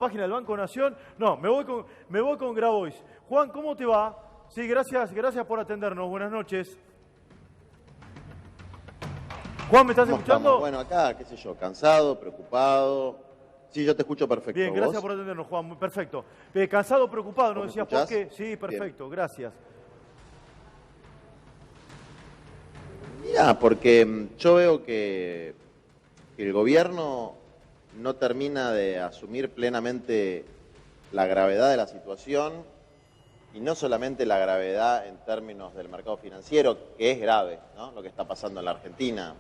página del Banco Nación. No, me voy con Grabois. Juan, ¿cómo te va? Sí, gracias por atendernos. Buenas noches. Juan, ¿me estás escuchando? Estamos? Bueno, acá, qué sé yo, cansado, preocupado. Sí, yo te escucho perfecto. Bien, gracias por atendernos, Juan. Perfecto. Cansado, preocupado, ¿no decías por qué? Sí, perfecto, bien. Gracias. Mirá, porque yo veo que el gobierno no termina de asumir plenamente la gravedad de la situación, y no solamente la gravedad en términos del mercado financiero, que es grave, ¿no? Lo que está pasando en la Argentina.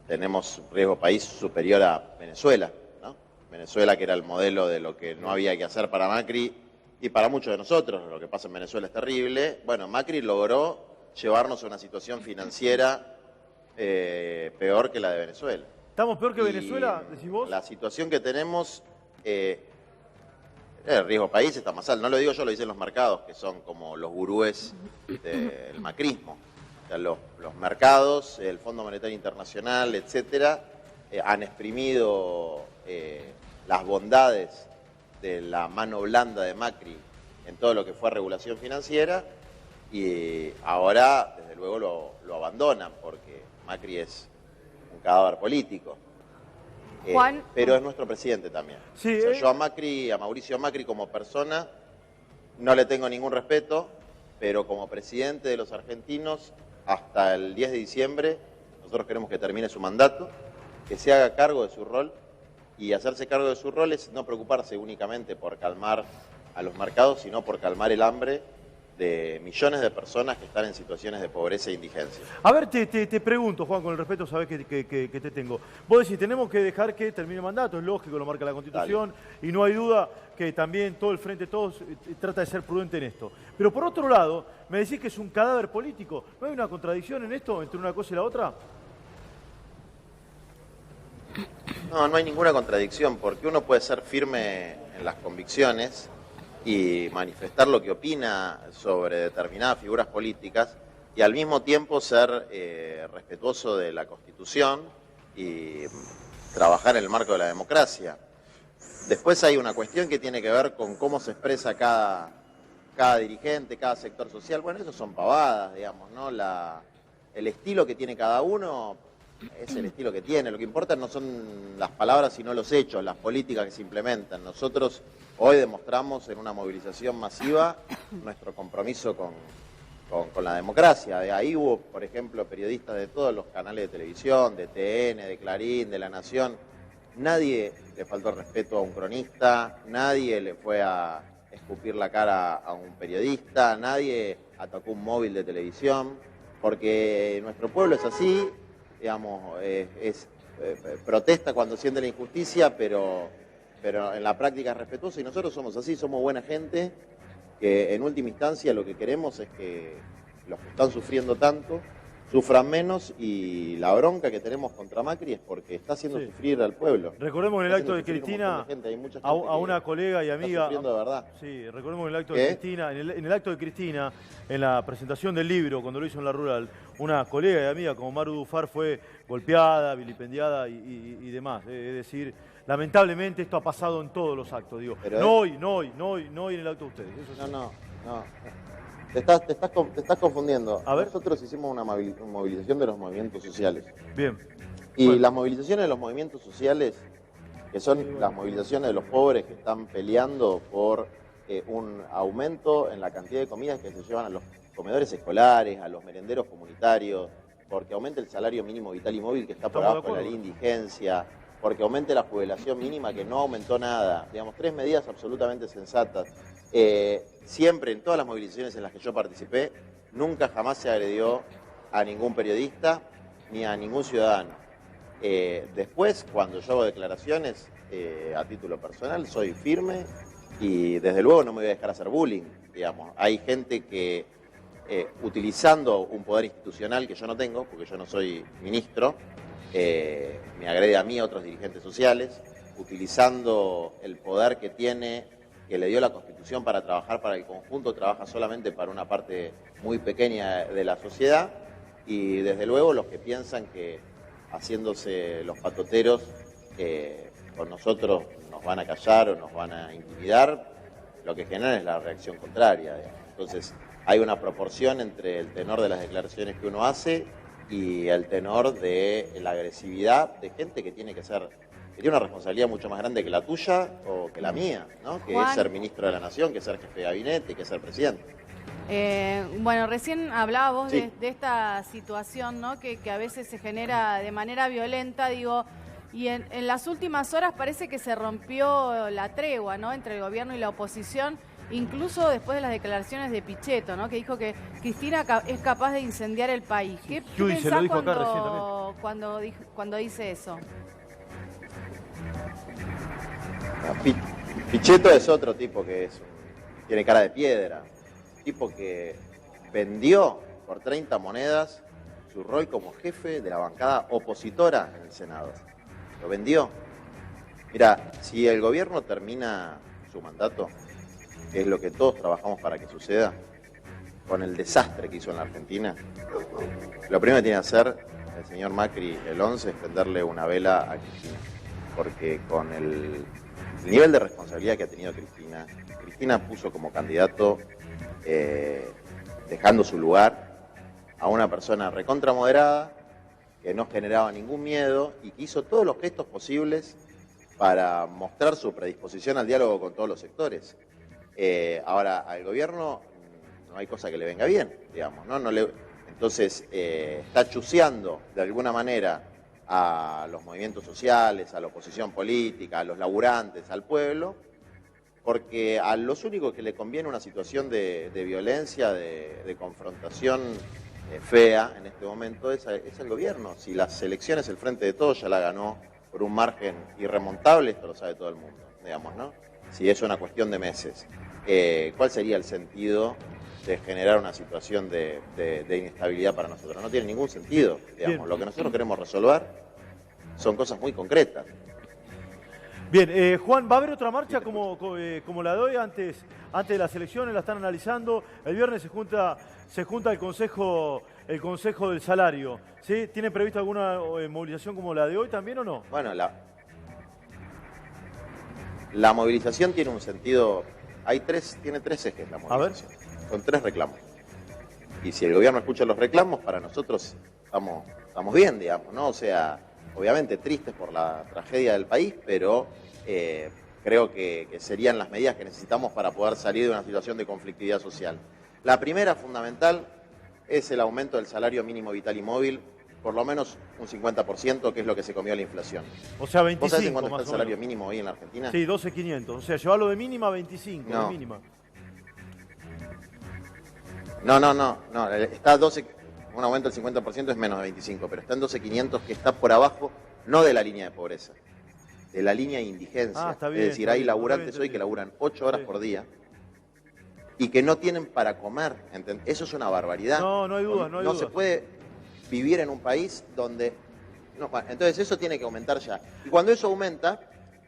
Tenemos un riesgo país superior a Venezuela, ¿no? Venezuela, que era el modelo de lo que no había que hacer para Macri y para muchos de nosotros. Lo que pasa en Venezuela es terrible. Bueno, Macri logró llevarnos a una situación financiera peor que la de Venezuela. ¿Estamos peor que Venezuela, decís vos? La situación que tenemos, el riesgo país está más alto. No lo digo yo, lo dicen los mercados, que son como los gurúes del macrismo. O sea, los mercados, el Fondo Monetario Internacional, etcétera, han exprimido las bondades de la mano blanda de Macri en todo lo que fue regulación financiera, y ahora, desde luego, lo abandonan, porque Macri es un cadáver político. Juan, pero es nuestro presidente también. Sí, o sea, yo a Mauricio Macri como persona no le tengo ningún respeto, pero como presidente de los argentinos, hasta el 10 de diciembre, nosotros queremos que termine su mandato, que se haga cargo de su rol, y hacerse cargo de su rol es no preocuparse únicamente por calmar a los mercados, sino por calmar el hambre de millones de personas que están en situaciones de pobreza e indigencia. A ver, te pregunto, Juan, con el respeto sabés que te tengo. Vos decís, tenemos que dejar que termine el mandato, es lógico, lo marca la Constitución, dale. Y no hay duda que también todo el Frente Todos trata de ser prudente en esto. Pero por otro lado, me decís que es un cadáver político. ¿No hay una contradicción en esto, entre una cosa y la otra? No hay ninguna contradicción, porque uno puede ser firme en las convicciones y manifestar lo que opina sobre determinadas figuras políticas, y al mismo tiempo ser respetuoso de la Constitución y trabajar en el marco de la democracia. Después hay una cuestión que tiene que ver con cómo se expresa cada dirigente, cada sector social. Bueno, eso son pavadas, digamos, ¿no? El estilo que tiene cada uno es el estilo que tiene. Lo que importa no son las palabras, sino los hechos, las políticas que se implementan. Nosotros hoy demostramos en una movilización masiva nuestro compromiso con la democracia. De ahí hubo, por ejemplo, periodistas de todos los canales de televisión, de TN, de Clarín, de La Nación. Nadie le faltó respeto a un cronista, nadie le fue a escupir la cara a un periodista, nadie atacó un móvil de televisión, porque nuestro pueblo es así, digamos, protesta cuando siente la injusticia, pero en la práctica es respetuoso, y nosotros somos así, somos buena gente, que en última instancia lo que queremos es que los que están sufriendo tanto sufran menos, y la bronca que tenemos contra Macri es porque está haciendo sufrir al pueblo. Recordemos en el acto de Cristina a una colega y amiga. Está de verdad. Sí, recordemos en el acto de Cristina, en el acto de Cristina, en la presentación del libro, cuando lo hizo en La Rural, una colega y amiga como Maru Dufar fue golpeada, vilipendiada y demás. Es decir, lamentablemente esto ha pasado en todos los actos, digo. Pero no hoy en el acto de ustedes. Eso sí. No. Te estás confundiendo. Nosotros hicimos una movilización de los movimientos sociales. Bien. Y bueno, las movilizaciones de los movimientos sociales, que son las movilizaciones de los pobres que están peleando por un aumento en la cantidad de comidas que se llevan a los comedores escolares, a los merenderos comunitarios, porque aumente el salario mínimo vital y móvil, que está por abajo de la indigencia, porque aumente la jubilación mínima, que no aumentó nada. Digamos, 3 medidas absolutamente sensatas. Siempre, en todas las movilizaciones en las que yo participé, nunca jamás se agredió a ningún periodista ni a ningún ciudadano. Después, cuando yo hago declaraciones a título personal, soy firme y desde luego no me voy a dejar hacer bullying. Digamos, hay gente que, utilizando un poder institucional que yo no tengo, porque yo no soy ministro, me agrede a mí, a otros dirigentes sociales, utilizando el poder que le dio la Constitución para trabajar para el conjunto, trabaja solamente para una parte muy pequeña de la sociedad, y desde luego los que piensan que haciéndose los patoteros con nosotros nos van a callar o nos van a intimidar, lo que genera es la reacción contraria, digamos. Entonces, hay una proporción entre el tenor de las declaraciones que uno hace y el tenor de la agresividad de gente que tiene una responsabilidad mucho más grande que la tuya o que la mía, ¿no? Que Juan, es ser ministro de la Nación, que es ser jefe de gabinete, que es ser presidente. Bueno, recién hablabas vos Sí. de esta situación, ¿no? Que a veces se genera de manera violenta, digo, y en las últimas horas parece que se rompió la tregua, ¿no? Entre el gobierno y la oposición, incluso después de las declaraciones de Pichetto, ¿no? Que dijo que Cristina es capaz de incendiar el país. ¿Qué Uy, se lo pensás dijo acá recién también. cuando dice eso? Pichetto es otro tipo que tiene cara de piedra, tipo que vendió por 30 monedas su rol como jefe de la bancada opositora en el Senado. Lo vendió. Mira, si el gobierno termina su mandato, que es lo que todos trabajamos para que suceda, con el desastre que hizo en la Argentina, lo primero que tiene que hacer el señor Macri el 11 es prenderle una vela a Cristina, porque con el nivel de responsabilidad que ha tenido Cristina puso como candidato, dejando su lugar, a una persona recontra moderada, que no generaba ningún miedo y que hizo todos los gestos posibles para mostrar su predisposición al diálogo con todos los sectores. Ahora, al gobierno no hay cosa que le venga bien, digamos, ¿no? Entonces, está chuceando de alguna manera a los movimientos sociales, a la oposición política, a los laburantes, al pueblo, porque a los únicos que le conviene una situación de violencia, de confrontación fea en este momento es el gobierno. Si las elecciones el Frente de Todos ya la ganó por un margen irremontable, esto lo sabe todo el mundo, digamos, ¿no? Si es una cuestión de meses. ¿Cuál sería el sentido de generar una situación de inestabilidad para nosotros? No tiene ningún sentido, digamos. Bien. Lo que nosotros queremos resolver son cosas muy concretas. Bien, Juan, ¿va a haber otra marcha como la de hoy antes de las elecciones? La están analizando. El viernes se junta el consejo del salario. ¿Sí? ¿Tienen previsto alguna movilización como la de hoy también o no? Bueno, la movilización tiene un sentido, tiene tres ejes la movilización, con tres reclamos. Y si el gobierno escucha los reclamos, para nosotros estamos bien, digamos, ¿no? O sea, obviamente tristes por la tragedia del país, pero creo que serían las medidas que necesitamos para poder salir de una situación de conflictividad social. La primera, fundamental, es el aumento del salario mínimo vital y móvil, por lo menos un 50%, que es lo que se comió la inflación. O sea, 25. ¿Vos sabés cuánto más está el salario mínimo hoy en la Argentina? Sí, 12.500. O sea, llevarlo de mínima a 25. No. De mínima. No. Está 12, un aumento del 50% es menos de 25, pero está en 12.500, que está por abajo, no de la línea de pobreza, de la línea de indigencia. Ah, está bien, es decir, está hay bien, laburantes está bien hoy que laburan 8 horas por día y que no tienen para comer. Eso es una barbaridad. No hay duda, No se puede vivir en un país donde... entonces eso tiene que aumentar ya. Y cuando eso aumenta,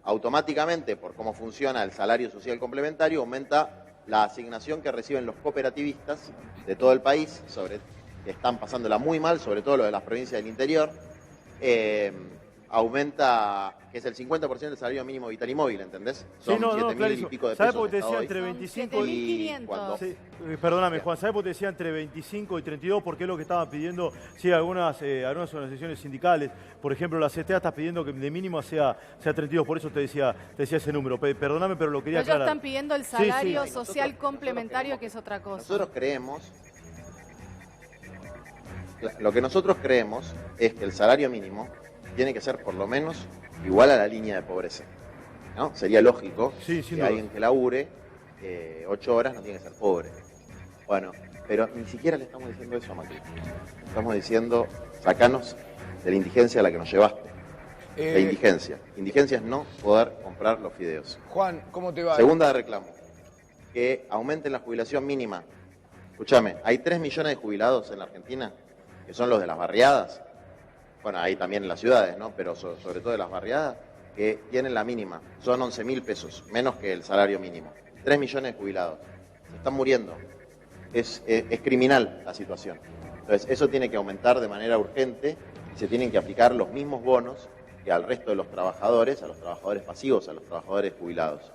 automáticamente, por cómo funciona el salario social complementario, aumenta la asignación que reciben los cooperativistas de todo el país, que están pasándola muy mal, sobre todo lo de las provincias del interior. Aumenta, que es el 50% del salario mínimo vital y móvil, ¿entendés? Son 7.000 y pico de pesos. ¿Sabés por qué te hasta decía hoy. entre 25 y... 7.500. Sí, perdóname, Juan, ¿sabés por qué te decía entre 25 y 32? Porque es lo que estaban pidiendo, sí, algunas organizaciones sindicales. Por ejemplo, la CTA está pidiendo que de mínimo sea 32, por eso te decía ese número. Perdóname, pero lo quería Ellos aclarar. están pidiendo el salario Sí. social complementario, que es otra cosa. Lo que nosotros creemos es que el salario mínimo tiene que ser por lo menos igual a la línea de pobreza, ¿no? Sería lógico que alguien que labure 8 horas no tiene que ser pobre. Bueno, pero ni siquiera le estamos diciendo eso a Macri. Estamos diciendo, sacanos de la indigencia a la que nos llevaste. La indigencia. Indigencia es no poder comprar los fideos. Juan, ¿cómo te va? Segunda de reclamo, que aumenten la jubilación mínima. Escúchame, hay 3 millones de jubilados en la Argentina, que son los de las barriadas. Bueno, hay también en las ciudades, ¿no? Pero sobre todo de las barriadas, que tienen la mínima. Son 11.000 pesos, menos que el salario mínimo. 3 millones de jubilados. Se están muriendo. Es criminal la situación. Entonces, eso tiene que aumentar de manera urgente y se tienen que aplicar los mismos bonos que al resto de los trabajadores, a los trabajadores pasivos, a los trabajadores jubilados.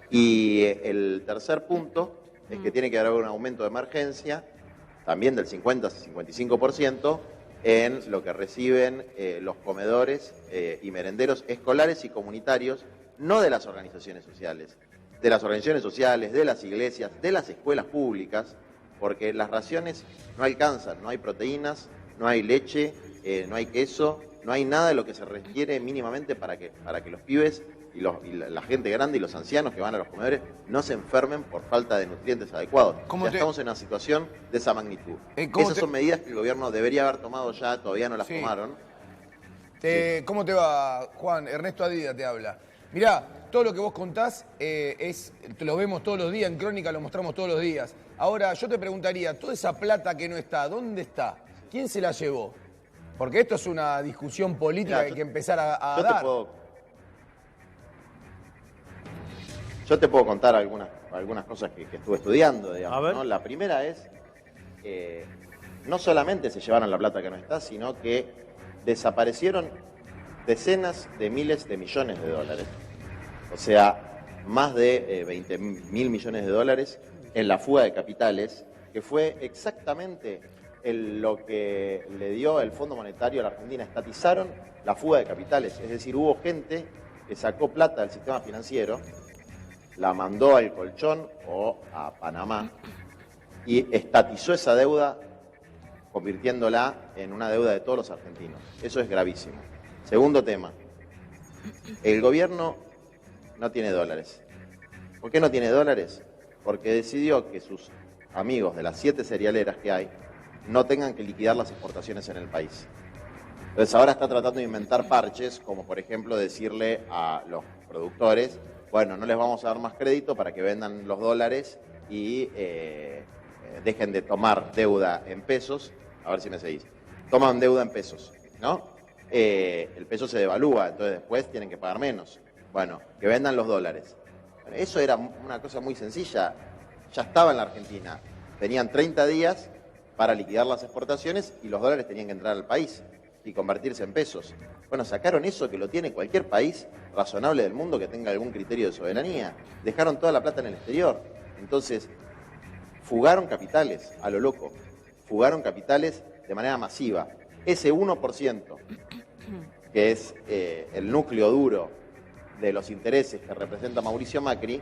Y el tercer punto es que tiene que haber un aumento de emergencia, también del 50-55%, en lo que reciben los comedores y merenderos escolares y comunitarios, no de las organizaciones sociales, de las organizaciones sociales, de las iglesias, de las escuelas públicas, porque las raciones no alcanzan, no hay proteínas, no hay leche, no hay queso, no hay nada de lo que se requiere mínimamente para que los pibes y la gente grande y los ancianos que van a los comedores no se enfermen por falta de nutrientes adecuados. Ya estamos en una situación de esa magnitud. Esas son medidas que el gobierno debería haber tomado ya, todavía no las tomaron. ¿Cómo te va, Juan? Ernesto Adida te habla. Mirá, todo lo que vos contás lo vemos todos los días, en Crónica lo mostramos todos los días. Ahora, yo te preguntaría, toda esa plata que no está, ¿dónde está? ¿Quién se la llevó? Porque esto es una discusión política que hay que empezar a dar. Yo te puedo contar algunas cosas que estuve estudiando, digamos, ¿no? La primera es, no solamente se llevaron la plata que no está, sino que desaparecieron decenas de miles de millones de dólares. O sea, más de 20.000 millones de dólares en la fuga de capitales, que fue exactamente lo que le dio el Fondo Monetario a la Argentina. Estatizaron la fuga de capitales, es decir, hubo gente que sacó plata del sistema financiero, la mandó al colchón o a Panamá y estatizó esa deuda, convirtiéndola en una deuda de todos los argentinos. Eso es gravísimo. Segundo tema, el gobierno no tiene dólares. ¿Por qué no tiene dólares? Porque decidió que sus amigos de las 7 cerealeras que hay no tengan que liquidar las exportaciones en el país. Entonces ahora está tratando de inventar parches, como por ejemplo decirle a los productores, bueno, no les vamos a dar más crédito para que vendan los dólares y dejen de tomar deuda en pesos. A ver si me seguís. Toman deuda en pesos, ¿no? El peso se devalúa, entonces después tienen que pagar menos. Bueno, que vendan los dólares. Bueno, eso era una cosa muy sencilla. Ya estaba en la Argentina. Tenían 30 días para liquidar las exportaciones y los dólares tenían que entrar al país y convertirse en pesos. Bueno, sacaron eso que lo tiene cualquier país razonable del mundo que tenga algún criterio de soberanía. Dejaron toda la plata en el exterior. Entonces, fugaron capitales a lo loco. Fugaron capitales de manera masiva. Ese 1%, que es el núcleo duro de los intereses que representa Mauricio Macri,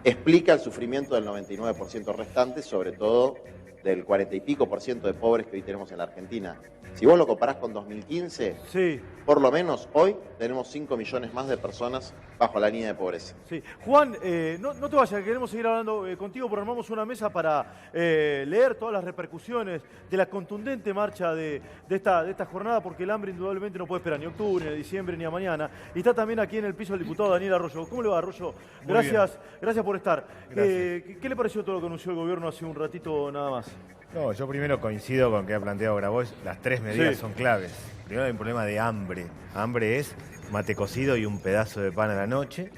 explica el sufrimiento del 99% restante, sobre todo del 40 y pico % de pobres que hoy tenemos en la Argentina. Si vos lo comparás con 2015, sí, por lo menos hoy tenemos 5 millones más de personas bajo la línea de pobreza. Sí. Juan, no te vayas, queremos seguir hablando contigo, pero armamos una mesa para leer todas las repercusiones de la contundente marcha de esta jornada, porque el hambre indudablemente no puede esperar ni octubre, ni diciembre, ni a mañana. Y está también aquí en el piso el diputado Daniel Arroyo. ¿Cómo le va, Arroyo? Gracias por estar. ¿Qué le pareció todo lo que anunció el gobierno hace un ratito nada más? No, yo primero coincido con que ha planteado Grabois. Las 3 medidas son claves. Primero hay un problema de hambre. Hambre es mate cocido y un pedazo de pan a la noche.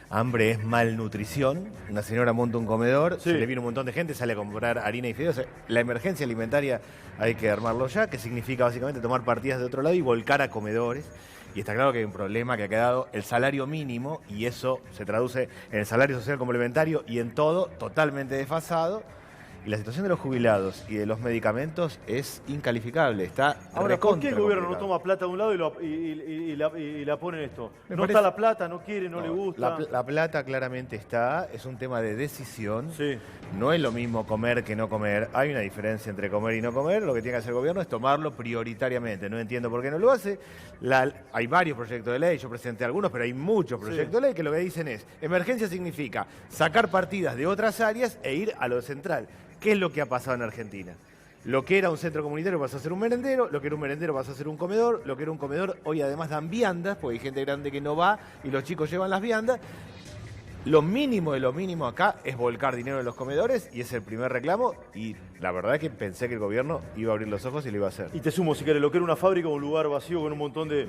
Hambre es malnutrición. Una señora monta un comedor, se le viene un montón de gente, sale a comprar harina y fideos. La emergencia alimentaria hay que armarlo ya, que significa básicamente tomar partidas de otro lado y volcar a comedores. Y está claro que hay un problema que ha quedado el salario mínimo, y eso se traduce en el salario social complementario y en todo totalmente desfasado. Y la situación de los jubilados y de los medicamentos es incalificable. Está ahora, ¿por qué el gobierno no toma plata de un lado y la pone en esto? No está la plata, no quiere, no le gusta. La plata claramente está, es un tema de decisión. Sí. No es lo mismo comer que no comer. Hay una diferencia entre comer y no comer. Lo que tiene que hacer el gobierno es tomarlo prioritariamente. No entiendo por qué no lo hace. Hay varios proyectos de ley, yo presenté algunos, pero hay muchos proyectos de ley que lo que dicen es, emergencia significa sacar partidas de otras áreas e ir a lo central. ¿Qué es lo que ha pasado en Argentina? Lo que era un centro comunitario pasó a ser un merendero, lo que era un merendero pasó a ser un comedor, lo que era un comedor hoy además dan viandas, porque hay gente grande que no va y los chicos llevan las viandas. Lo mínimo de lo mínimo acá es volcar dinero en los comedores y es el primer reclamo, y la verdad es que pensé que el gobierno iba a abrir los ojos y lo iba a hacer. Y te sumo, si querés, lo que era una fábrica o un lugar vacío con un montón de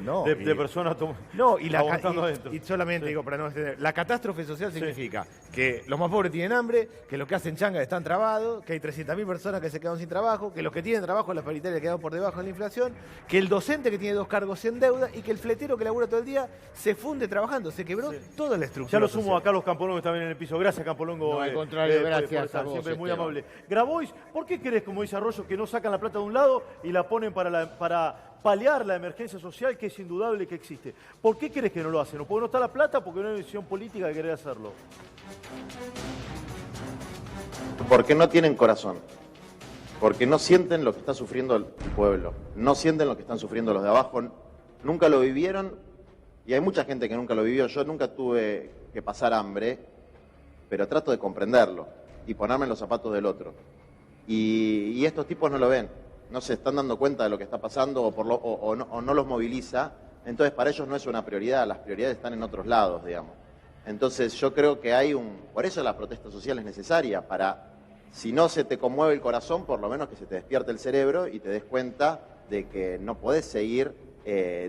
personas aguantando adentro. Y solamente digo, para no extender, la catástrofe social significa que los más pobres tienen hambre, que los que hacen changas están trabados, que hay 300.000 personas que se quedan sin trabajo, que los que tienen trabajo en la paritaria quedan por debajo de la inflación, que el docente que tiene 2 cargos en deuda y que el fletero que labura todo el día se funde trabajando, se quebró toda la estructura. Ya lo sumo a Carlos Campolongo también en el piso. Gracias, Campolongo. No, al contrario, gracias por a vos, siempre muy Esteban. amable. Grabois, ¿por qué crees, como dice Arroyo, que no sacan la plata de un lado y la ponen para paliar la emergencia social que es indudable que existe? ¿Por qué crees que no lo hacen? ¿O porque no está la plata o porque no hay decisión política de querer hacerlo? Porque no tienen corazón. Porque no sienten lo que está sufriendo el pueblo. No sienten lo que están sufriendo los de abajo. Nunca lo vivieron. Y hay mucha gente que nunca lo vivió. Yo nunca tuve que pasar hambre, pero trato de comprenderlo y ponerme en los zapatos del otro. Y estos tipos no lo ven. No se están dando cuenta de lo que está pasando o no los moviliza. Entonces para ellos no es una prioridad. Las prioridades están en otros lados, digamos. Entonces yo creo que hay por eso la protesta social es necesaria, para, si no se te conmueve el corazón, por lo menos que se te despierte el cerebro y te des cuenta de que no podés seguir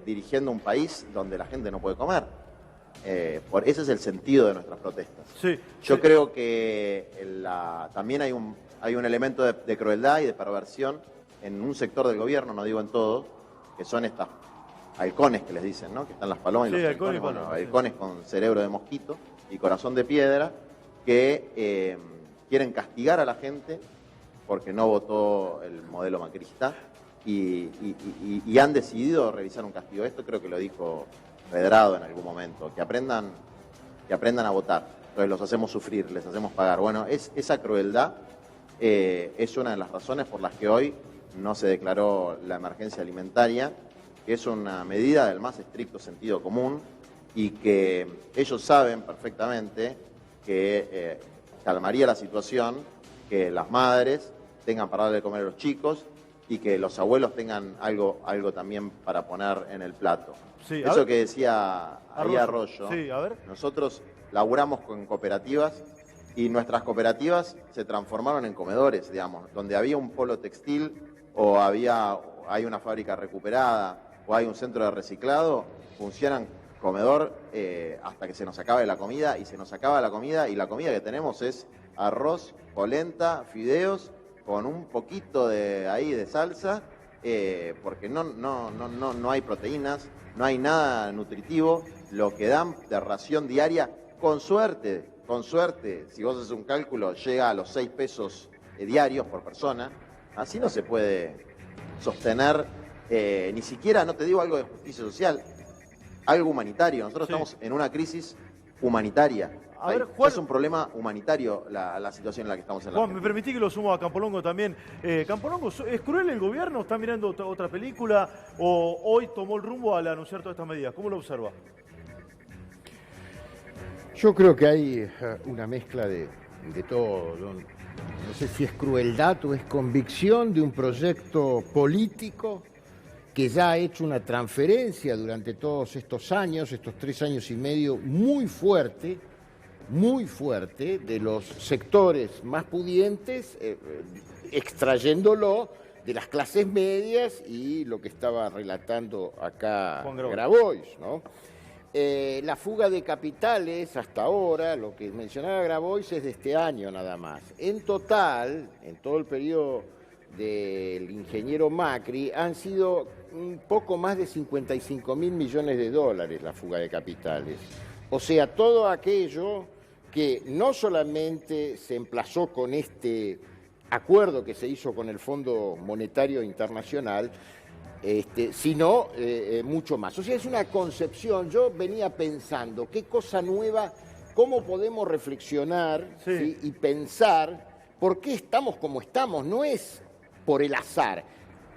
dirigiendo un país donde la gente no puede comer. Ese es el sentido de nuestras protestas. Sí, yo creo que también hay un elemento de crueldad y de perversión en un sector del gobierno, no digo en todo, que son estas halcones que les dicen, ¿no? Que están las palomas y los halcones, halcones con cerebro de mosquito y corazón de piedra, que quieren castigar a la gente porque no votó el modelo macrista y han decidido realizar un castigo. Esto creo que lo dijo Redrado en algún momento, que aprendan a votar. Entonces los hacemos sufrir, les hacemos pagar. Bueno, esa crueldad es una de las razones por las que hoy no se declaró la emergencia alimentaria, que es una medida del más estricto sentido común y que ellos saben perfectamente que calmaría la situación, que las madres tengan para darle de comer a los chicos y que los abuelos tengan algo también para poner en el plato. Sí, eso que decía ahí Arroyo, sí, a ver. Nosotros laburamos con cooperativas y nuestras cooperativas se transformaron en comedores, digamos, donde había un polo textil o hay una fábrica recuperada o hay un centro de reciclado, funcionan comedor hasta que se nos acabe la comida, y se nos acaba la comida, y la comida que tenemos es arroz, polenta, fideos, con un poquito de salsa, porque no hay proteínas, no hay nada nutritivo. Lo que dan de ración diaria, con suerte, si vos haces un cálculo, llega a los 6 pesos diarios por persona. Así no se puede sostener ni siquiera, no te digo algo de justicia social, algo humanitario. Nosotros estamos en una crisis humanitaria. A ver, Juan, es un problema humanitario la situación en la que estamos en la Juan, me permití que lo sumo a Campolongo también. Campolongo, ¿es cruel el gobierno? ¿Está mirando otra película? ¿O hoy tomó el rumbo al anunciar todas estas medidas? ¿Cómo lo observa? Yo creo que hay una mezcla de todo. No sé si es crueldad o es convicción de un proyecto político que ya ha hecho una transferencia durante todos estos años, estos 3 años y medio, muy fuerte de los sectores más pudientes, extrayéndolo de las clases medias y lo que estaba relatando acá Grabois, ¿no? La fuga de capitales hasta ahora, lo que mencionaba Grabois, es de este año nada más. En total, en todo el periodo del ingeniero Macri, han sido un poco más de 55.000 millones de dólares la fuga de capitales. O sea, todo aquello que no solamente se emplazó con este acuerdo que se hizo con el Fondo Monetario Internacional, sino mucho más. O sea, es una concepción. Yo venía pensando qué cosa nueva, cómo podemos reflexionar ¿sí? y pensar por qué estamos como estamos. No es por el azar,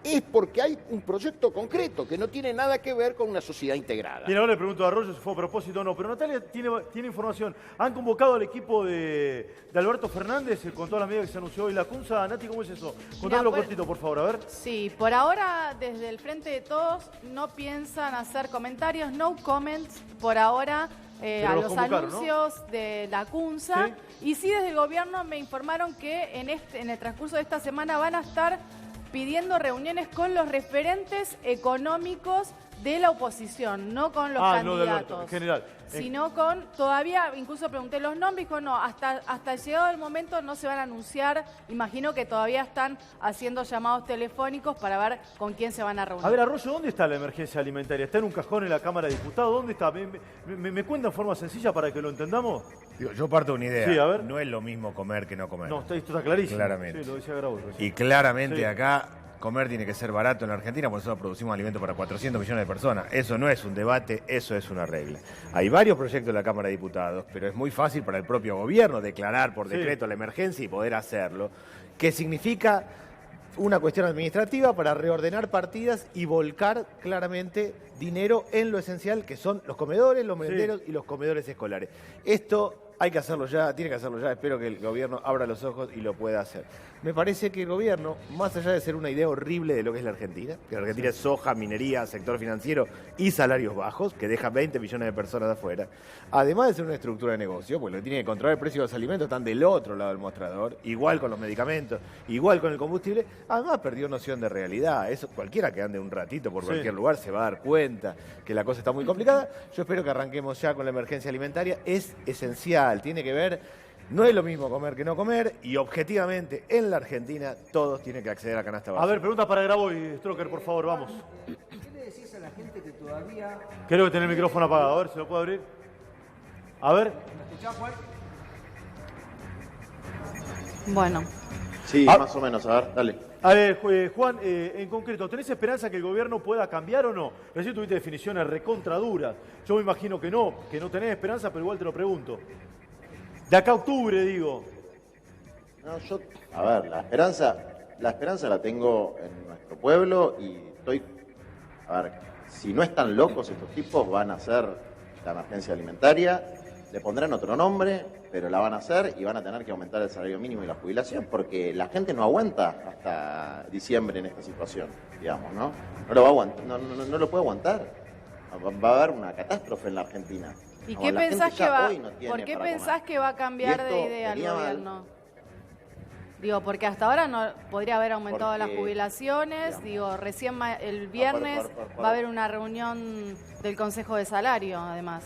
es porque hay un proyecto concreto que no tiene nada que ver con una sociedad integrada. Y ahora le pregunto a Arroyo si fue a propósito o no, pero Natalia tiene información. ¿Han convocado al equipo de Alberto Fernández con todas las medidas que se anunció hoy la CUNSA? Nati, ¿cómo es eso? Contámelo cortito, por favor, a ver. Sí, por ahora, desde el Frente de Todos, no piensan hacer comentarios, no comments, por ahora, a los anuncios, ¿no?, de la CUNSA. ¿Sí? Y sí, desde el gobierno me informaron que en el transcurso de esta semana van a estar pidiendo reuniones con los referentes económicos de la oposición, no con los candidatos. No de Alberto, en general. Sino con, todavía, incluso pregunté los nombres, dijo, no, hasta llegado el momento no se van a anunciar. Imagino que todavía están haciendo llamados telefónicos para ver con quién se van a reunir. A ver, Arroyo, ¿dónde está la emergencia alimentaria? ¿Está en un cajón en la Cámara de Diputados? ¿Dónde está? ¿Me cuenta en forma sencilla para que lo entendamos? Yo parto de una idea. Sí, a ver. No es lo mismo comer que no comer. No, esto está clarísimo. Claramente. Sí, lo decía Grabois. Y claramente acá comer tiene que ser barato en la Argentina, por eso producimos alimento para 400 millones de personas. Eso no es un debate, eso es una regla. Hay varios proyectos en la Cámara de Diputados, pero es muy fácil para el propio gobierno declarar por decreto la emergencia y poder hacerlo, que significa una cuestión administrativa para reordenar partidas y volcar claramente dinero en lo esencial, que son los comedores, los merenderos y los comedores escolares. Esto hay que hacerlo ya, tiene que hacerlo ya. Espero que el gobierno abra los ojos y lo pueda hacer. Me parece que el gobierno, más allá de ser una idea horrible de lo que es la Argentina, que la Argentina es soja, minería, sector financiero y salarios bajos, que deja 20 millones de personas de afuera, además de ser una estructura de negocio, pues lo que tiene que controlar el precio de los alimentos están del otro lado del mostrador, igual con los medicamentos, igual con el combustible, además perdió noción de realidad. Eso, cualquiera que ande un ratito por cualquier lugar se va a dar cuenta que la cosa está muy complicada. Yo espero que arranquemos ya con la emergencia alimentaria. Es esencial, tiene que ver. No es lo mismo comer que no comer y objetivamente en la Argentina todos tienen que acceder a la canasta básica. A ver, pregunta para Grabois, Stroker, por favor, vamos. ¿Qué le decís a la gente que todavía... Creo que tiene el micrófono apagado, a ver, ¿se lo puedo abrir? A ver. ¿Me escuchás, Juan? Bueno. Sí, más o menos, a ver, dale. A ver, Juan, en concreto, ¿tenés esperanza que el gobierno pueda cambiar o no? Recién tuviste definiciones recontra duras. Yo me imagino que no tenés esperanza, pero igual te lo pregunto. De acá a octubre, digo. No, a ver, la esperanza la tengo en nuestro pueblo y a ver, si no están locos estos tipos van a hacer la emergencia alimentaria, le pondrán otro nombre, pero la van a hacer y van a tener que aumentar el salario mínimo y la jubilación, porque la gente no aguanta hasta diciembre en esta situación, digamos, ¿no? No lo va a aguantar, no lo puede aguantar. Va a haber una catástrofe en la Argentina. ¿Y qué pensás que va? ¿Por qué pensás que va a cambiar de idea el gobierno? Digo, porque hasta ahora no podría haber aumentado las jubilaciones. Digo, recién el viernes va a haber una reunión del Consejo de Salario, además.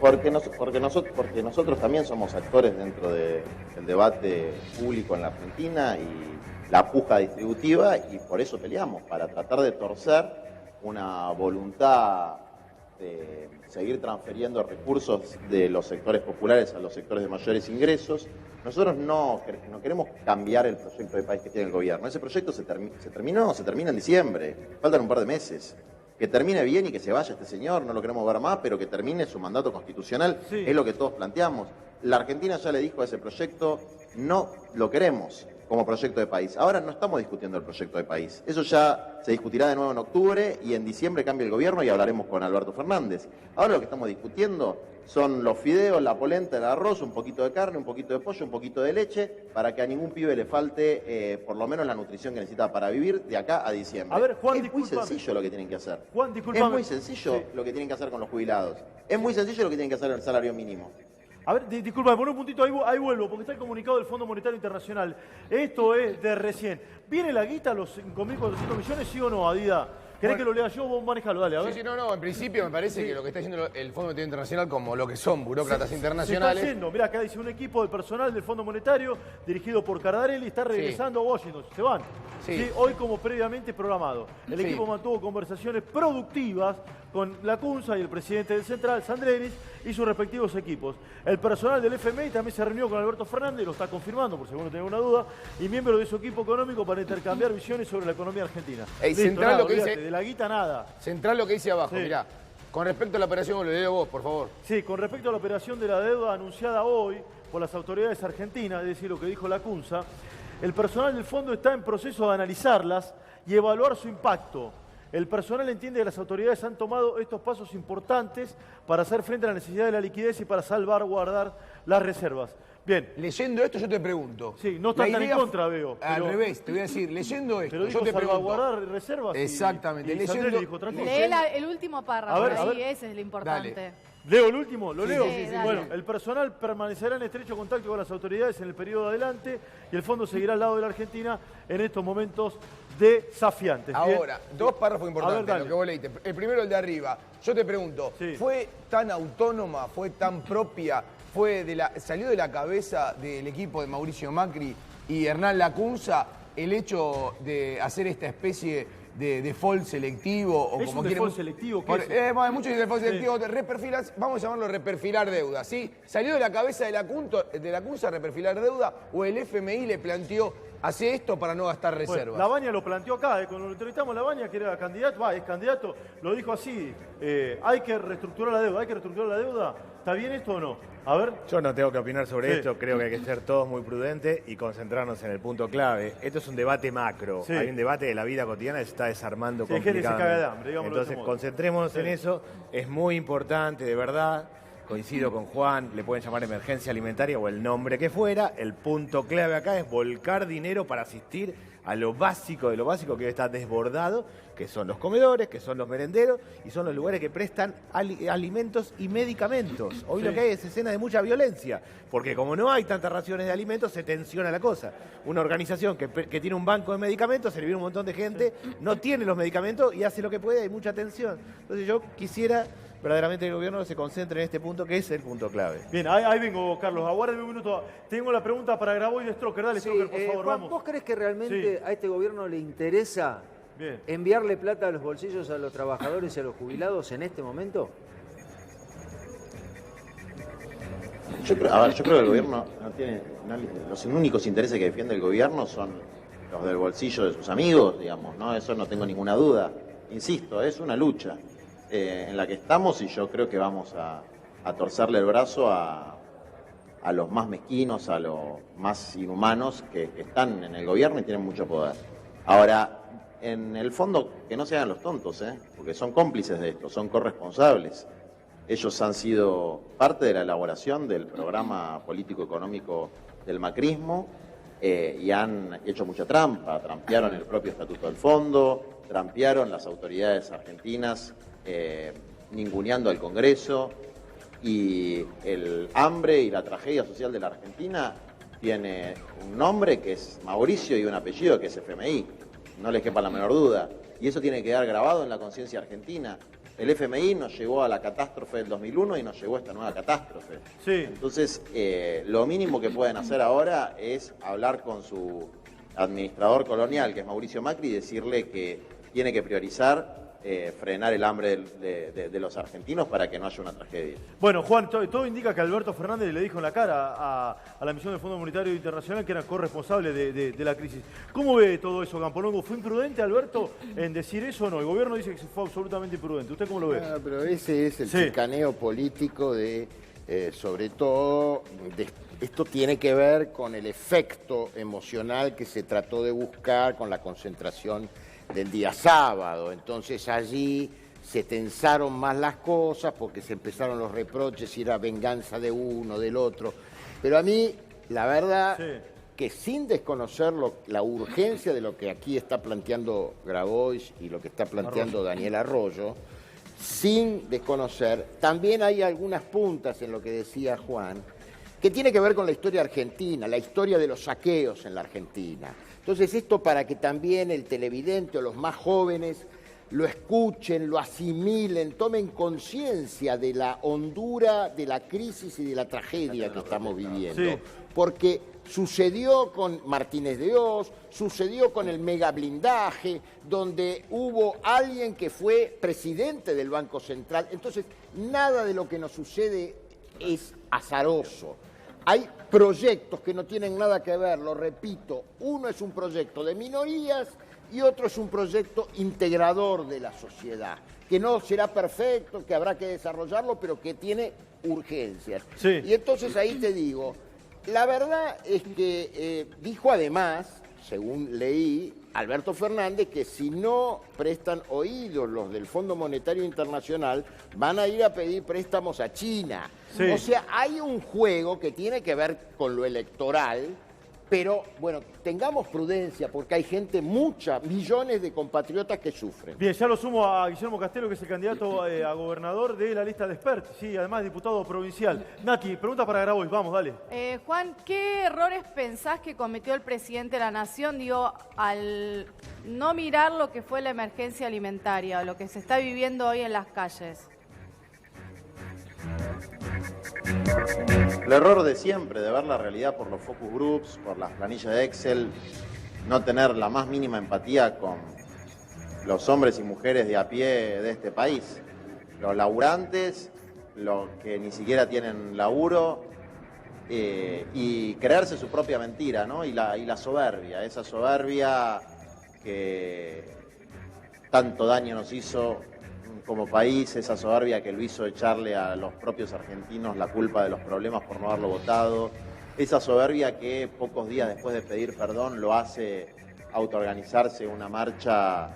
Porque nosotros también somos actores dentro del debate público en la Argentina y la puja distributiva, y por eso peleamos, para tratar de torcer una voluntad de seguir transfiriendo recursos de los sectores populares a los sectores de mayores ingresos. Nosotros no queremos cambiar el proyecto de país que tiene el gobierno. Ese proyecto se termina en diciembre, faltan un par de meses. Que termine bien y que se vaya este señor, no lo queremos ver más, pero que termine su mandato constitucional, es lo que todos planteamos. La Argentina ya le dijo a ese proyecto, no lo queremos como proyecto de país. Ahora no estamos discutiendo el proyecto de país. Eso ya se discutirá de nuevo en octubre y en diciembre cambia el gobierno y hablaremos con Alberto Fernández. Ahora lo que estamos discutiendo son los fideos, la polenta, el arroz, un poquito de carne, un poquito de pollo, un poquito de leche, para que a ningún pibe le falte por lo menos la nutrición que necesita para vivir de acá a diciembre. A ver, Juan, es muy sencillo lo que tienen que hacer. Juan, es muy sencillo lo que tienen que hacer con los jubilados. Es muy sencillo lo que tienen que hacer el salario mínimo. A ver, disculpa, por un puntito, ahí vuelvo, porque está el comunicado del Fondo Monetario Internacional. Esto es de recién. ¿Viene la guita, los 5.400 millones, sí o no, Adida? ¿Querés que lo lea yo? Vos manejalo, dale, a ver. Sí, no, en principio me parece que lo que está haciendo el Fondo Monetario Internacional, como lo que son burócratas internacionales... Se está haciendo, mirá, acá dice un equipo del personal del Fondo Monetario, dirigido por Cardarelli, está regresando a Washington. Se van. Sí, hoy como previamente programado. El equipo mantuvo conversaciones productivas con la CUNSA y el presidente del Central, Sandrenis, y sus respectivos equipos. El personal del FMI también se reunió con Alberto Fernández, lo está confirmando, por si alguno tiene alguna duda, y miembros de su equipo económico para intercambiar visiones sobre la economía argentina. Central, lo que dice, de la guita nada. Central lo que dice abajo, mirá. Con respecto a la operación, lo leo vos, por favor. Sí, con respecto a la operación de la deuda anunciada hoy por las autoridades argentinas, es decir, lo que dijo la CUNSA, el personal del fondo está en proceso de analizarlas y evaluar su impacto. El personal entiende que las autoridades han tomado estos pasos importantes para hacer frente a la necesidad de la liquidez y para salvaguardar las reservas. Bien. Leyendo esto yo te pregunto. Sí, no estás tan en contra, veo. Al revés, te voy a decir, leyendo esto, pero yo te salvaguardar reservas. Exactamente. Y leyendo, dijo, lee el último párrafo, a ver. ese es lo importante. Dale. ¿Leo el último? ¿Lo leo? sí, Bueno, el personal permanecerá en estrecho contacto con las autoridades en el periodo adelante y el fondo seguirá al lado de la Argentina en estos momentos desafiantes. Ahora, dos párrafos importantes, dale. lo que vos leíste. El primero, el de arriba. Yo te pregunto, Sí. ¿fue tan autónoma, fue tan propia, salió de la cabeza del equipo de Mauricio Macri y Hernán Lacunza el hecho de hacer esta especie de default selectivo? O ¿Es como un default selectivo? ¿Qué es? Muchos dicen default selectivo, vamos a llamarlo reperfilar deuda, ¿sí? ¿Salió de la cabeza de Lacunza reperfilar deuda o el FMI le planteó hace esto para no gastar reservas? Bueno, Labaña lo planteó acá, cuando lo entrevistamos a Labaña, que era candidato, es candidato, lo dijo así, hay que reestructurar la deuda, ¿está bien esto o no? A ver. Yo no tengo que opinar sobre Sí. esto, creo que hay que ser todos muy prudentes y concentrarnos en el punto clave. Esto es un debate macro, Sí. hay un debate de la vida cotidiana que se está desarmando Sí, hay gente que se complicadamente. caga de hambre, digámoslo de Entonces, ese modo. concentrémonos Sí. en eso, es muy importante, de verdad. Coincido con Juan, le pueden llamar emergencia alimentaria o el nombre que fuera. El punto clave acá es volcar dinero para asistir a lo básico de lo básico que hoy está desbordado, que son los comedores, que son los merenderos y son los lugares que prestan alimentos y medicamentos. Hoy Sí. lo que hay es escena de mucha violencia, porque como no hay tantas raciones de alimentos, se tensiona la cosa. Una organización que tiene un banco de medicamentos, se le viene un montón de gente, no tiene los medicamentos y hace lo que puede, hay mucha tensión. Entonces yo quisiera verdaderamente que el gobierno se concentre en este punto, que es el punto clave. Bien, ahí vengo, Carlos. Aguárdame un minuto. Tengo la pregunta para Grabois de Stroker. Dale, Sí, Stroker, por favor, Juan, vamos. ¿vos crees que realmente a este gobierno le interesa Bien. enviarle plata a los bolsillos a los trabajadores y a los jubilados en este momento? Yo creo que el gobierno no tiene... los únicos intereses que defiende el gobierno son los del bolsillo de sus amigos, digamos, ¿no? Eso no tengo ninguna duda. Insisto, es una lucha en la que estamos y yo creo que vamos a torcerle el brazo a los más mezquinos, a los más inhumanos que están en el gobierno y tienen mucho poder. Ahora, en el fondo, que no se hagan los tontos, porque son cómplices de esto, son corresponsables. Ellos han sido parte de la elaboración del programa político-económico del macrismo y han hecho mucha trampa. Trampearon el propio estatuto del fondo, trampearon las autoridades argentinas, ninguneando al Congreso. Y el hambre y la tragedia social de la Argentina tiene un nombre que es Mauricio y un apellido que es FMI. No les quepa la menor duda. Y eso tiene que quedar grabado en la conciencia argentina. El FMI nos llevó a la catástrofe del 2001 y nos llevó a esta nueva catástrofe. Sí. Entonces, lo mínimo que pueden hacer ahora es hablar con su administrador colonial, que es Mauricio Macri, y decirle que tiene que priorizar frenar el hambre de los argentinos para que no haya una tragedia. Bueno, Juan, todo indica que Alberto Fernández le dijo en la cara a la misión del Fondo Monetario Internacional que era corresponsable de la crisis. ¿Cómo ve todo eso, Campolongo? ¿Fue imprudente, Alberto, en decir eso o no? El gobierno dice que fue absolutamente imprudente. ¿Usted cómo lo ve? Pero ese es el Sí. chicaneo político sobre todo, esto tiene que ver con el efecto emocional que se trató de buscar con la concentración del día sábado. Entonces allí se tensaron más las cosas porque se empezaron los reproches, si era venganza de uno, del otro. Pero a mí, la verdad, Sí. que sin desconocer la urgencia de lo que aquí está planteando Grabois y lo que está planteando Daniel Arroyo, sin desconocer, también hay algunas puntas en lo que decía Juan, que tiene que ver con la historia argentina, la historia de los saqueos en la Argentina. Entonces esto para que también el televidente o los más jóvenes lo escuchen, lo asimilen, tomen conciencia de la hondura, de la crisis y de la tragedia que estamos viviendo. Sí. Porque sucedió con Martínez de Oz, sucedió con el mega blindaje, donde hubo alguien que fue presidente del Banco Central. Entonces, nada de lo que nos sucede es azaroso. Hay proyectos que no tienen nada que ver, lo repito, uno es un proyecto de minorías y otro es un proyecto integrador de la sociedad, que no será perfecto, que habrá que desarrollarlo, pero que tiene urgencias. Sí. Y entonces ahí te digo, la verdad es que dijo además, según leí, Alberto Fernández, que si no prestan oídos los del Fondo Monetario Internacional, van a ir a pedir préstamos a China. Sí. O sea, hay un juego que tiene que ver con lo electoral, Pero, bueno, tengamos prudencia porque hay gente, millones de compatriotas que sufren. Bien, ya lo sumo a Guillermo Castelo, que es el candidato a gobernador de la lista de expertos, sí, además diputado provincial. Nati, pregunta para Grabois, vamos, dale. Juan, ¿qué errores pensás que cometió el presidente de la Nación, al no mirar lo que fue la emergencia alimentaria o lo que se está viviendo hoy en las calles? El error de siempre, de ver la realidad por los focus groups, por las planillas de Excel, no tener la más mínima empatía con los hombres y mujeres de a pie de este país, los laburantes, los que ni siquiera tienen laburo, y creerse su propia mentira, ¿no? Y la soberbia, esa soberbia que tanto daño nos hizo como país, esa soberbia que lo hizo echarle a los propios argentinos la culpa de los problemas por no haberlo votado, esa soberbia que pocos días después de pedir perdón lo hace autoorganizarse una marcha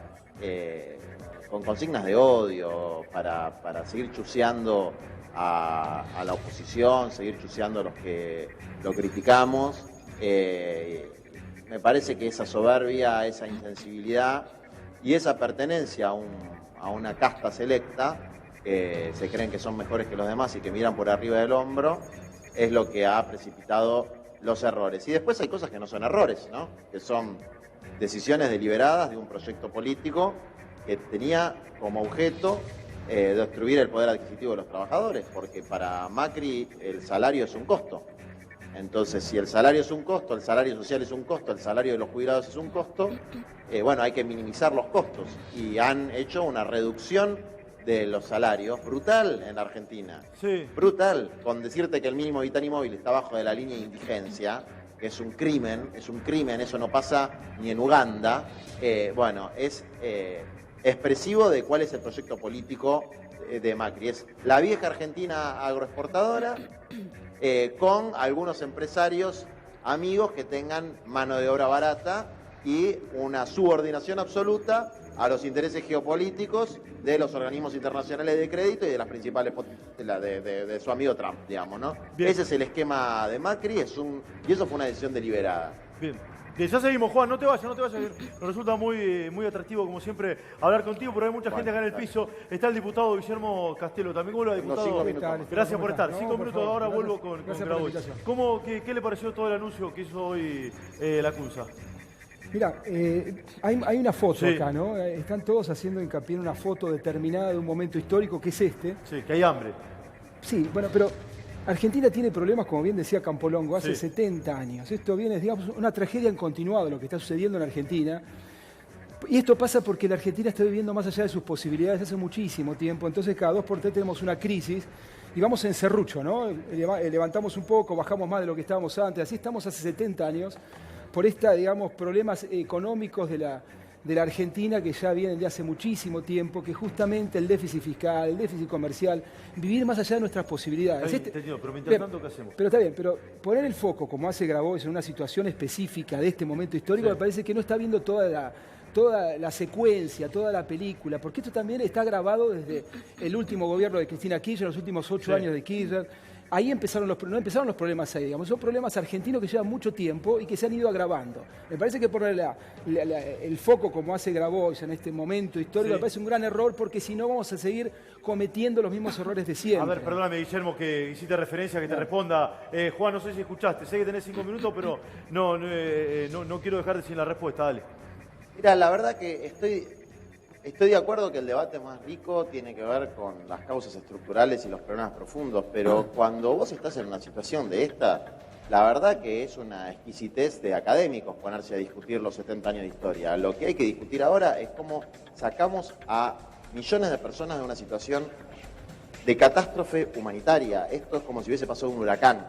con consignas de odio para seguir chuseando a la oposición, seguir chuseando a los que lo criticamos. Me parece que esa soberbia, esa insensibilidad y esa pertenencia a una casta selecta, que se creen que son mejores que los demás y que miran por arriba del hombro, es lo que ha precipitado los errores. Y después hay cosas que no son errores, ¿no? Que son decisiones deliberadas de un proyecto político que tenía como objeto destruir el poder adquisitivo de los trabajadores, porque para Macri el salario es un costo. Entonces, si el salario es un costo, el salario social es un costo, el salario de los jubilados es un costo, bueno, hay que minimizar los costos. Y han hecho una reducción de los salarios brutal en la Argentina. Sí. Brutal. Con decirte que el mínimo vital y móvil está abajo de la línea de indigencia, que es un crimen, eso no pasa ni en Uganda. Bueno, es expresivo de cuál es el proyecto político de Macri. Es la vieja Argentina agroexportadora, con algunos empresarios amigos que tengan mano de obra barata y una subordinación absoluta a los intereses geopolíticos de los organismos internacionales de crédito y de las principales de su amigo Trump, digamos, ¿no? Bien. Ese es el esquema de Macri, y eso fue una decisión deliberada. Bien. Ya seguimos, Juan, no te vayas. Nos resulta muy atractivo, como siempre, hablar contigo, pero hay mucha gente acá en el piso. Está el diputado Guillermo Castelo, también vuelvo a diputado. Gracias por estar. 5 minutos, ahora vuelvo con Grabois. ¿Qué le pareció todo el anuncio que hizo hoy la CUNSA? Mirá, hay una foto acá, ¿no? Están todos haciendo hincapié en una foto determinada de un momento histórico, que es este. Sí, que hay hambre. Sí, bueno, pero Argentina tiene problemas, como bien decía Campolongo, hace 70 años. Esto viene, digamos, una tragedia en continuado, lo que está sucediendo en Argentina. Y esto pasa porque la Argentina está viviendo más allá de sus posibilidades hace muchísimo tiempo. Entonces, cada 2 por 3 tenemos una crisis y vamos en serrucho, ¿no? Levantamos un poco, bajamos más de lo que estábamos antes. Así estamos hace 70 años por digamos, problemas económicos de la Argentina que ya vienen de hace muchísimo tiempo, que justamente el déficit fiscal, el déficit comercial, vivir más allá de nuestras posibilidades. Entendido, pero mientras tanto, ¿qué hacemos? Pero está bien, pero poner el foco, como hace Grabois, en una situación específica de este momento histórico, me parece que no está viendo toda la secuencia, toda la película, porque esto también está grabado desde el último gobierno de Cristina Kirchner, los últimos 8 años de Kirchner. Ahí no empezaron los problemas ahí, digamos, son problemas argentinos que llevan mucho tiempo y que se han ido agravando. Me parece que poner el foco como hace Grabois en este momento histórico me parece un gran error, porque si no vamos a seguir cometiendo los mismos errores de siempre. A ver, perdóname, Guillermo, que hiciste referencia, que te responda. Juan, no sé si escuchaste, sé que tenés 5 minutos, pero no quiero dejarte sin la respuesta, dale. Mira, la verdad que estoy de acuerdo que el debate más rico tiene que ver con las causas estructurales y los problemas profundos, pero cuando vos estás en una situación de esta, la verdad que es una exquisitez de académicos ponerse a discutir los 70 años de historia. Lo que hay que discutir ahora es cómo sacamos a millones de personas de una situación de catástrofe humanitaria. Esto es como si hubiese pasado un huracán.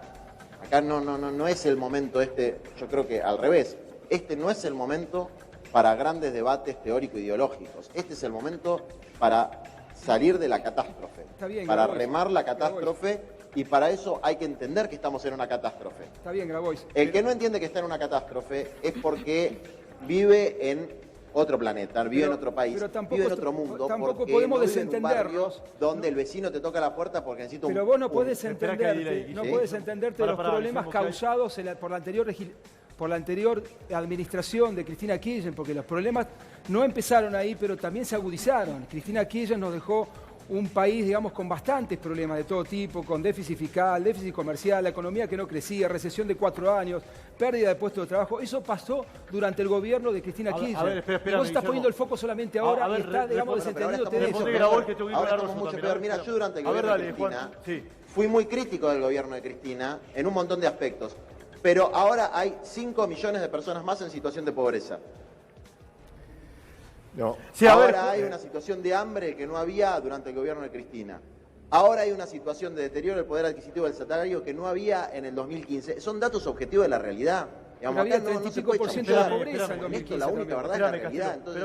Acá no es el momento yo creo que al revés. Este no es el momento para grandes debates teórico-ideológicos. Este es el momento para salir de la catástrofe, para remar la catástrofe, y para eso hay que entender que estamos en una catástrofe. Está bien, Grabois. El que no entiende que está en una catástrofe es porque vive en otro planeta, vive en otro país, vive en otro mundo, tampoco porque podemos no vive en un barrio desentendernos donde el vecino te toca la puerta porque necesita Pero vos no podés entenderte, de los problemas causados por la anterior legislatura. por la anterior administración de Cristina Kirchner, porque los problemas no empezaron ahí, pero también se agudizaron. Cristina Kirchner nos dejó un país, digamos, con bastantes problemas de todo tipo, con déficit fiscal, déficit comercial, la economía que no crecía, recesión de 4 años, pérdida de puestos de trabajo. Eso pasó durante el gobierno de Cristina Kirchner. A ver, espera, vos estás poniendo el foco solamente ahora y está, digamos, desentendido de eso. Ahora estamos mucho peor. Mira, yo durante el gobierno de Cristina fui muy crítico del gobierno de Cristina en un montón de aspectos. Pero ahora hay 5 millones de personas más en situación de pobreza. No. Sí, ahora hay una situación de hambre que no había durante el gobierno de Cristina. Ahora hay una situación de deterioro del poder adquisitivo del salario que no había en el 2015. Son datos objetivos de la realidad. Digamos, había 35% de la pobreza en 2015. Esto es la única verdad de la realidad. Entonces,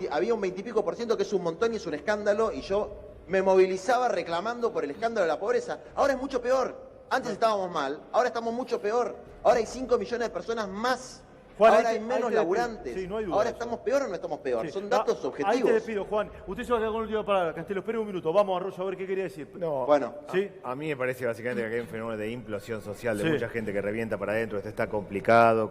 había un 20 y pico % que es un montón y es un escándalo, y yo me movilizaba reclamando por el escándalo de la pobreza. Ahora es mucho peor. Antes estábamos mal, ahora estamos mucho peor. Ahora hay 5 millones de personas más. Juan, ahora hay menos laburantes. Sí, no hay duda. Ahora estamos peor o no estamos peor. Son datos objetivos. Ahí te despido, Juan. Usted se va a quedar con la última palabra. Castelo, espere un minuto. Vamos, Arroyo, a ver qué quería decir. No, bueno, ¿sí? A mí me parece básicamente que hay un fenómeno de implosión social, de mucha gente que revienta para adentro. Esto está complicado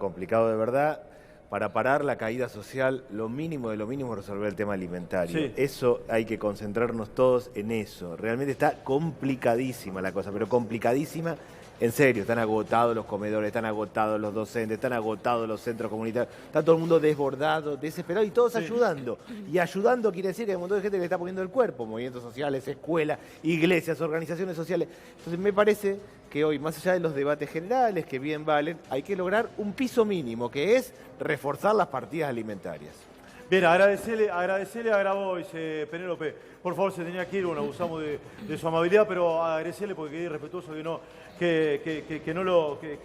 de verdad. Para parar la caída social, lo mínimo de lo mínimo es resolver el tema alimentario. Sí. Eso hay que concentrarnos todos en eso. Realmente está complicadísima la cosa, pero complicadísima. En serio, están agotados los comedores, están agotados los docentes, están agotados los centros comunitarios, está todo el mundo desbordado, desesperado y todos ayudando. Y ayudando quiere decir que hay un montón de gente que le está poniendo el cuerpo, movimientos sociales, escuelas, iglesias, organizaciones sociales. Entonces me parece que hoy, más allá de los debates generales que bien valen, hay que lograr un piso mínimo, que es reforzar las partidas alimentarias. Bien, agradecerle a Grabois, Penélope. Por favor, se tenía que ir, bueno, abusamos de su amabilidad, pero agradecerle porque quedé respetuoso que no lo...